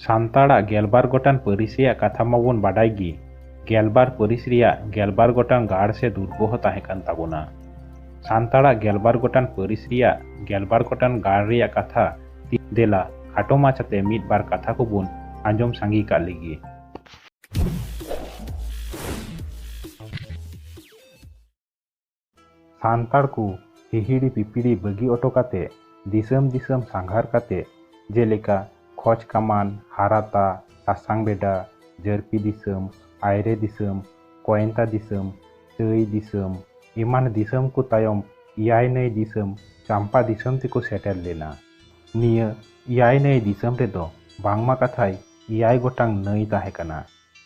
ᱥᱟᱱᱛᱟᱲᱟᱜ ᱜᱮᱞᱵᱟᱨ ᱜᱚᱴᱟᱝ ᱯᱟᱹᱨᱤᱥ ᱨᱮᱭᱟᱜ ᱠᱟᱛᱷᱟ ᱢᱟᱵᱚᱱ ᱵᱟᱰᱟᱭ ᱜᱮ᱾ ᱜᱮᱞᱵᱟᱨ ᱯᱟᱹᱨᱤᱥ ᱨᱮᱭᱟᱜ ᱜᱮᱞᱵᱟर ᱜᱚᱴᱟᱝ ᱜᱟᱲ ᱥᱮ ᱫᱩᱨᱜᱚ ᱦᱚᱸ ᱛᱟᱦᱮᱸ ᱠᱟᱱ ᱛᱟᱵᱚᱱᱟ᱾ ᱥᱟᱱᱛᱟᱲᱟᱜ ᱜᱮᱞᱵᱟᱨ ᱜᱚᱴᱟᱝ ᱯᱟᱹᱨᱤᱥ ᱨᱮᱭᱟᱜ ᱜᱮᱞᱵᱟᱨ ᱜᱚᱴᱟᱝ ᱜᱟᱲ ᱨᱮᱭᱟᱜ ᱠᱟᱛᱷᱟ ᱫᱮᱞᱟ ᱠᱷᱟᱴᱚ ᱢᱟᱪᱷᱟᱛᱮ ᱢᱤᱫ ᱵᱟᱨ ᱠᱟᱛᱷᱟ ᱠᱚᱵᱚᱱ ᱟᱸᱡᱚᱢ ᱥᱟᱸᱜᱮ ᱠᱟᱜ ᱞᱮᱜᱮ᱾ ᱥᱟᱱᱛᱟᱲ ᱠᱚ ᱦᱤᱦᱤᱲᱤ ᱯᱤᱯᱤᱲᱤ ᱵᱟᱹᱜᱤ ᱚᱴᱚ ᱠᱟᱛᱮ ᱫᱤᱥᱚᱢ ᱫᱤᱥᱚᱢ ᱥᱟᱸᱜᱷᱟᱨ ᱠᱟᱛᱮ ᱡᱮᱞᱮᱠᱟ ᱠᱷᱚᱡ ᱠᱟᱢᱟᱱ, ᱦᱟᱨᱟᱛᱟ, ᱥᱟᱥᱟᱝ ᱵᱮᱰᱟ, ᱡᱟᱹᱨᱯᱤ ᱫᱤᱥᱚᱢ, ᱟᱭᱨᱮ ᱫᱤᱥᱚᱢ, ᱠᱚᱭᱮᱱᱛᱟ ᱫᱤᱥᱚᱢ, ᱪᱟᱹᱭ ᱫᱤᱥᱚᱢ ᱮᱢᱟᱱ ᱫᱤᱥᱚᱢ ᱠᱚ ᱛᱟᱭᱚᱢ ᱮᱭᱟᱭ ᱱᱟᱹᱭ ᱫᱤᱥᱚᱢ ᱪᱟᱢᱯᱟ ᱫᱤᱥᱚᱢ ᱛᱮᱠᱚ ᱥᱮᱴᱮᱨ ᱞᱮᱱᱟ᱾ ᱱᱤᱭᱟᱹ ᱮᱭᱟᱭ ᱱᱟᱹᱭ ᱫᱤᱥᱚᱢ ᱨᱮᱫᱚ ᱵᱟᱝᱢᱟ ᱠᱟᱛᱷᱟᱭ ᱮᱭᱟᱭ ᱜᱚᱴᱟᱝ ᱱᱟᱹᱭ ᱛᱟᱦᱮᱸ ᱠᱟᱱᱟ,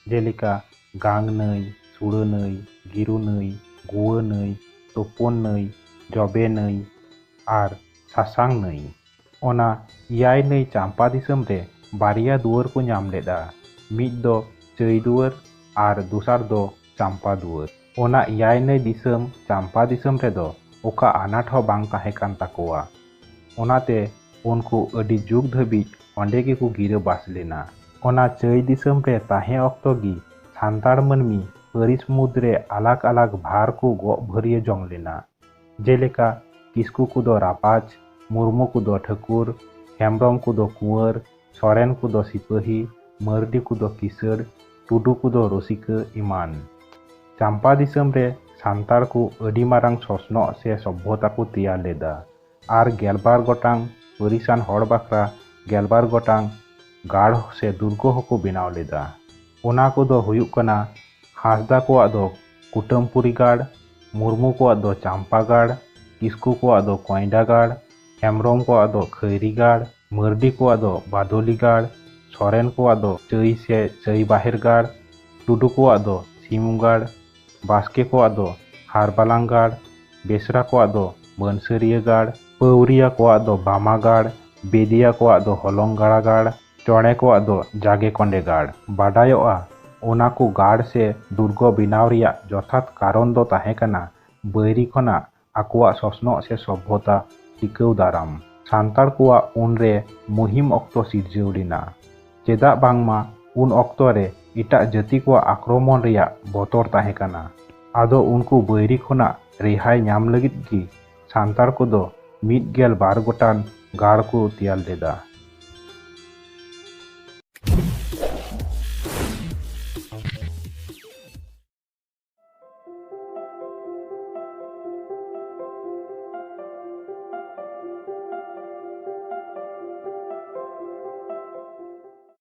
ᱡᱮᱞᱮᱠᱟ ᱜᱟᱝ ᱱᱟᱹᱭ, ᱥᱩᱲᱟᱹ ᱱᱟᱹᱭ, ᱜᱤᱨᱩ ᱱᱟᱹᱭ, ᱜᱩᱣᱟᱹ ᱱᱟᱹᱭ, ᱛᱳᱯᱳᱱ ᱱᱟᱹᱭ, ᱡᱚᱵᱮ ᱱᱟᱹᱭ ᱟᱨ ᱥᱟᱥᱟᱝ ᱱᱟᱹᱭ᱾ ᱚᱱᱟ ᱮᱭᱟᱭ ᱱᱟᱹᱭ ᱪᱟᱢᱯᱟ ᱫᱤᱥᱚᱢ ᱨᱮ ᱵᱟᱨᱭᱟ ᱫᱩᱣᱟᱹᱨ ᱠᱚ ᱧᱟᱢ ᱞᱮᱫᱟ, ᱢᱤᱫ ᱫᱚ ᱪᱟᱹᱭ ᱫᱩᱣᱟᱹᱨ ᱟᱨ ᱫᱚᱥᱟᱨ ᱫᱚ ᱪᱟᱢᱯᱟ ᱫᱩᱣᱟᱹᱨ᱾ ᱚᱱᱟ ᱮᱭᱟᱭ ᱱᱟᱹᱭ ᱫᱤᱥᱚᱢ ᱪᱟᱢᱯᱟ ᱫᱤᱥᱚᱢ ᱨᱮᱫᱚ ᱚᱠᱟ ᱟᱱᱟᱴ ᱦᱚᱸ ᱵᱟᱝ ᱛᱟᱦᱮᱸ ᱠᱟᱱ ᱛᱟᱠᱚᱣᱟ᱾ ᱚᱱᱟᱛᱮ ᱩᱱᱠᱩ ᱟᱹᱰᱤ ᱡᱩᱜᱽ ᱫᱷᱟᱹᱵᱤᱡ ᱚᱸᱰᱮ ᱜᱮᱠᱚ ᱜᱤᱨᱟᱹᱵᱟᱥ ᱞᱮᱱᱟ᱾ ᱚᱱᱟ ᱪᱟᱹᱭ ᱫᱤᱥᱚᱢ ᱨᱮ ᱛᱟᱦᱮᱸ ᱚᱠᱛᱚ ᱜᱮ ᱥᱟᱱᱛᱟᱲ ᱢᱟᱹᱱᱢᱤ ᱯᱟᱹᱨᱤᱥ ᱢᱩᱫᱽᱨᱮ ᱟᱞᱟᱜ ᱟᱞᱟᱜ ᱵᱷᱟᱨ ᱠᱚ ᱜᱚᱜ ᱵᱷᱟᱹᱨᱭᱟᱹ ᱡᱚᱝ ᱞᱮᱱᱟ, ᱡᱮᱞᱮᱠᱟ ᱠᱤᱥᱠᱩ ᱠᱚᱫᱚ ᱨᱟᱯᱟᱡᱽ, ᱢᱩᱨᱢᱩ ᱠᱚᱫᱚ ᱴᱷᱟᱹᱠᱩᱨ, ᱦᱮᱢᱵᱨᱚᱢ ᱠᱚᱫᱚ ᱠᱩᱸᱣᱟᱨ, ᱥᱚᱨᱮᱱ ᱠᱚᱫᱚ ᱥᱤᱯᱟᱹᱦᱤ, ᱢᱟᱹᱨᱰᱤ ᱠᱚᱫᱚ ᱠᱤᱥᱟᱹᱲ, ᱴᱩᱰᱩ ᱠᱚᱫᱚ ᱨᱩᱥᱤᱠᱟ ᱮᱢᱟᱱ᱾ ᱪᱟᱢᱯᱟ ᱫᱤᱥᱚᱢ ᱨᱮ ᱥᱟᱱᱛᱟᱲ ᱠᱚ ᱟᱹᱰි ᱢᱟᱨᱟᱝ ᱥᱚᱥᱱᱚᱜ ᱥᱮ ᱥᱚᱵᱽᱵᱷᱚᱛᱟ ᱠᱚ ᱛᱮᱭᱟᱨ ᱞᱮᱫᱟ ᱟᱨ ᱜᱮᱞᱵᱟᱨ ᱜᱚᱴᱟᱝ ᱯᱟᱹᱨᱤᱥᱟᱱ ᱦᱚᱲ ᱵᱟᱠᱷᱨᱟ ᱜᱮᱞᱵᱟᱨ ᱜᱚᱴᱟᱝ ᱜᱟᱲ ᱥᱮ ᱫᱩᱨᱜᱚ ᱦᱚᱸᱠᱚ ᱵᱮᱱᱟᱣ ᱞᱮᱫᱟ᱾ ᱚᱱᱟ ᱠᱚᱫᱚ ᱦᱩᱭᱩᱜ ᱠᱟᱱᱟ ᱦᱟᱸᱥᱫᱟ ᱠᱚᱣᱟᱜ ᱫᱚ ᱠᱩᱴᱟᱹᱢᱯᱩᱨᱤ ᱜᱟᱲ, ᱢᱩᱨᱢᱩ ᱠᱚᱣᱟᱜ ᱫᱚ ᱪᱟᱢᱯᱟ ᱜᱟᱲ, ᱠᱤᱥᱠᱩ ᱠᱚᱣᱟᱜ ᱫᱚ ᱠᱚᱭᱰᱟ ᱜᱟᱲ, ᱦᱮᱢᱵᱨᱚᱢ ᱠᱚᱣᱟᱜ ᱫᱚ ᱠᱷᱟᱭᱨᱤ ᱜᱟᱲ, ᱢᱟᱹᱨᱰᱤ ᱠᱚᱣᱟᱜ ᱫᱚ ᱵᱟᱫᱚᱞᱤ ᱜᱟᱲ, ᱥᱚᱨᱮᱱ ᱠᱚᱣᱟᱜ ᱫᱚ ᱪᱟᱹᱭ ᱥᱮ ᱪᱟᱹᱭ ᱵᱟᱦᱮᱨ ᱜᱟᱲ, ᱴᱩᱰᱩ ᱠᱚᱣᱟᱜ ᱫᱚ ᱥᱤᱢᱩ ᱜᱟᱲ, ᱵᱟᱥᱠᱮ ᱠᱚᱣᱟᱜ ᱫᱚ ᱦᱟᱨᱵᱟᱞᱟᱝ ᱜᱟᱲ, ᱵᱮᱥᱨᱟ ᱠᱚᱣᱟᱜ ᱫᱚ ᱵᱟᱹᱱᱥᱟᱹᱨᱤᱭᱟᱹ ᱜᱟᱲ, ᱯᱟᱹᱣᱨᱤᱭᱟ ᱠᱚᱣᱟᱜ ᱫᱚ ᱵᱟᱢᱟ ᱜᱟᱲ, ᱵᱮᱫᱤᱭᱟ ᱠᱚᱣᱟᱜ ᱫᱚ ᱦᱚᱞᱚᱝ ᱜᱟᱲᱟ ᱜᱟᱲ, ᱪᱚᱬᱮ ᱠᱚᱣᱟᱜ ᱫᱚ ᱡᱟᱜᱮ ᱠᱚᱸᱰᱮ ᱜᱟᱲ᱾ ᱵᱟᱰᱟᱭᱚᱜᱼᱟ ᱚᱱᱟ ᱠᱚ ᱜᱟᱲ ᱥᱮ ᱫᱩᱨᱜᱚ ᱵᱮᱱᱟᱣ ᱨᱮᱭᱟᱜ ᱡᱚᱛᱷᱟᱛ ᱠᱟᱨᱚᱱ ᱫᱚ ᱛᱟᱦᱮᱸ ᱠᱟᱱᱟ ᱵᱟᱹᱭᱨᱤ ᱠᱷᱚᱱᱟᱜ ᱟᱠᱚᱣᱟᱜ ᱥᱚᱥᱱᱚᱜ ᱥᱮ ᱥᱚᱵᱽᱵᱷᱚᱛᱟ ᱴᱤᱠᱟᱹᱣ ᱫᱟᱨᱟᱢ᱾ ᱥᱟᱱᱛᱟᱲ ᱠᱚᱣᱟᱜ ᱩᱱᱨᱮ ᱢᱩᱦᱤᱢ ᱚᱠᱛᱚ ᱥᱤᱨᱡᱟᱹᱣ ᱞᱮᱱᱟ, ᱪᱮᱫᱟᱜ ᱵᱟᱝᱢᱟ ᱩᱱ ᱚᱠᱛᱚ ᱨᱮ ᱮᱴᱟᱜ ᱡᱟᱹᱛᱤ ᱠᱚᱣᱟᱜ ᱟᱠᱨᱚᱢᱚᱱ ᱨᱮᱭᱟᱜ ᱵᱚᱛᱚᱨ ᱛᱟᱦᱮᱸ ᱠᱟᱱᱟ᱾ ᱟᱫᱚ ᱩᱱᱠᱩ ᱵᱟᱹᱭᱨᱤ ᱠᱷᱚᱱᱟᱜ ᱨᱮᱦᱟᱭ ᱧᱟᱢ ᱞᱟᱹᱜᱤᱫ ᱜᱮ ᱥᱟᱱᱛᱟᱲ ᱠᱚᱫᱚ 112 ᱜᱚᱴᱟᱝ ᱜᱟᱲ ᱠᱚ ᱛᱮᱭᱟᱨ ᱞᱮᱫᱟ᱾